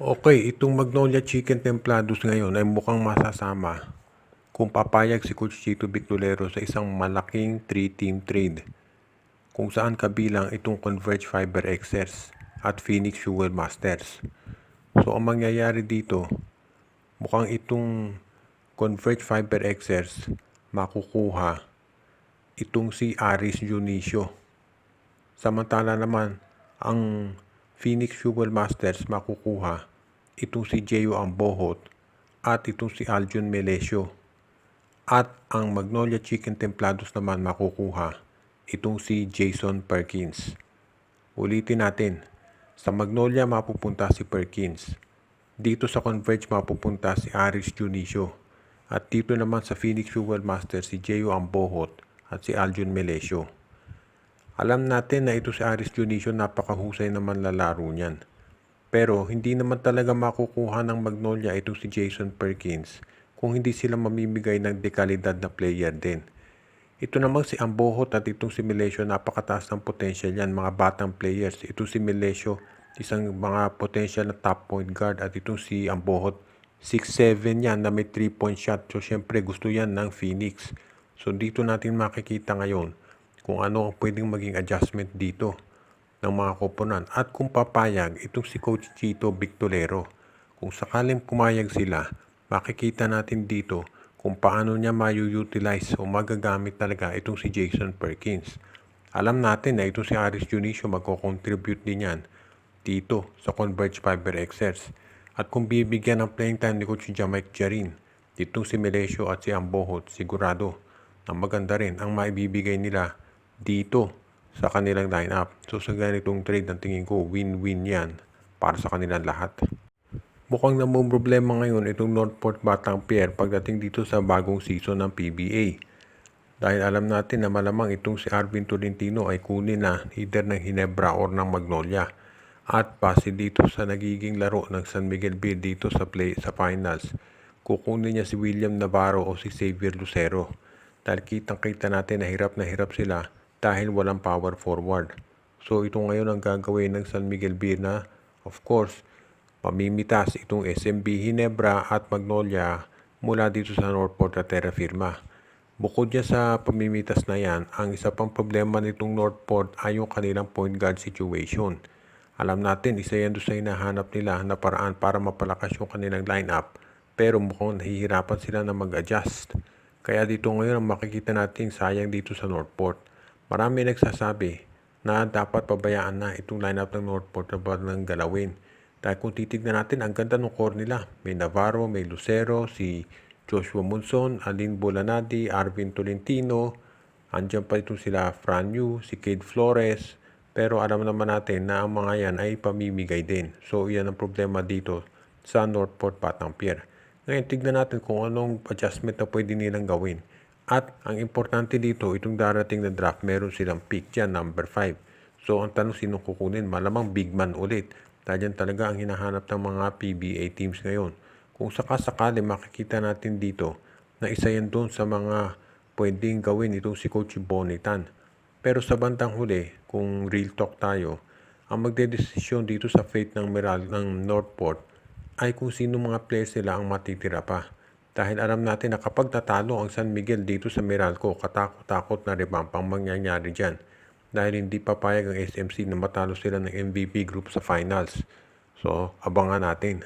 Okay, itong Magnolia Chicken Templados ngayon ay mukhang masasama kung papayag si Coach Chito Victolero sa isang malaking 3-team trade kung saan kabilang itong Converge Fiber Xers at Phoenix Fuel Masters. So ang mangyayari dito, mukhang itong Converge Fiber Xers makukuha itong si Aris Dionisio. Samantala naman, ang Phoenix Fuel Masters makukuha itong si Jeyo Ambohot at itong si Aljun Melesio. At ang Magnolia Chicken Templados naman makukuha itong si Jason Perkins. Ulitin natin, sa Magnolia mapupunta si Perkins. Dito sa Converge mapupunta si Aris Dionisio. At dito naman sa Phoenix Fuel Masters si Jeyo Ambohot at si Aljun Melesio. Alam natin na ito si Aris Dionisio, napakahusay naman lalaro niyan. Pero hindi naman talaga makukuha ng Magnolia itong si Jason Perkins kung hindi sila mamimigay ng dekalidad na player din. Ito namang si Ambohot at itong si Melesio, napakataas ng potential yan, mga batang players. Ito si Melesio, isang mga potential na top point guard, at itong si Ambohot 6'7 yan na may 3-point shot. So syempre gusto yan ng Phoenix. So dito natin makikita ngayon kung ano ang pwedeng maging adjustment dito ng mga koponan at kung papayag itong si Coach Chito Victolero. Kung sakaling pumayag sila, makikita natin dito kung paano niya ma-utilize o magagamit talaga itong si Jason Perkins. Alam natin na itong si Aris Dionisio magko-contribute din yan dito sa Converge Fiber Xers. At kung bibigyan ng playing time ni Coach Jamaic Jarin, ditong si Melesio at si Ambohot, sigurado na maganda rin ang maibibigay nila dito sa kanilang lineup. So sa ganitong trade, ang tingin ko win-win yan para sa kanilang lahat. Mukhang namang problema ngayon itong Northport Batang Pier pagdating dito sa bagong season ng PBA. Dahil alam natin na malamang itong si Arvin Tolentino ay kunin na either ng Ginebra or ng Magnolia. At base dito sa nagiging laro ng San Miguel Beer dito sa finals, kukunin niya si William Navarro o si Xavier Lucero. Dahil kitang-kita natin na hirap sila dahil walang power forward. So ito ngayon ang gagawin ng San Miguel Beer na, of course, pamimitas itong SMB Ginebra at Magnolia mula dito sa Northport at Terra Firma. Bukod niya sa pamimitas na yan, ang isa pang problema nitong Northport ay yung kanilang point guard situation. Alam natin, isa yan doon sa hinahanap nila na paraan para mapalakas yung kanilang lineup, pero mukhang nahihirapan sila na mag-adjust. Kaya dito ngayon ang makikita natin sayang dito sa Northport. Marami nagsasabi na dapat pabayaan na itong lineup ng Northport na ng galawin. Dahil kung titignan natin, ang ganda ng core nila. May Navarro, may Lucero, si Joshua Monson, Alin Bolanadi, Arvin Tolentino. Andiyan pa itong sila Franyu, si Cade Flores. Pero alam naman natin na ang mga yan ay pamimigay din. So iyan ang problema dito sa Northport Batang Pier. Ngayon tignan natin kung anong adjustment na pwede nilang gawin. At ang importante dito, itong darating na draft, meron silang pick dyan, number 5. So ang tanong, sino kukunin? Malamang big man ulit. Dahil yan talaga ang hinahanap ng mga PBA teams ngayon. Kung sakasakali makikita natin dito na isa yan doon sa mga pwedeng gawin itong si Coach Bonitan. Pero sa bandang huli, kung real talk tayo, ang magdedesisyon dito sa fate ng Northport ay kung sino mga players nila ang matitira pa. Dahil alam natin na kapag tatalo ang San Miguel dito sa Meralco, katakot-takot na revampang mangyayari dyan. Dahil hindi papayag ang SMC na matalo sila ng MVP group sa finals. So, abangan natin.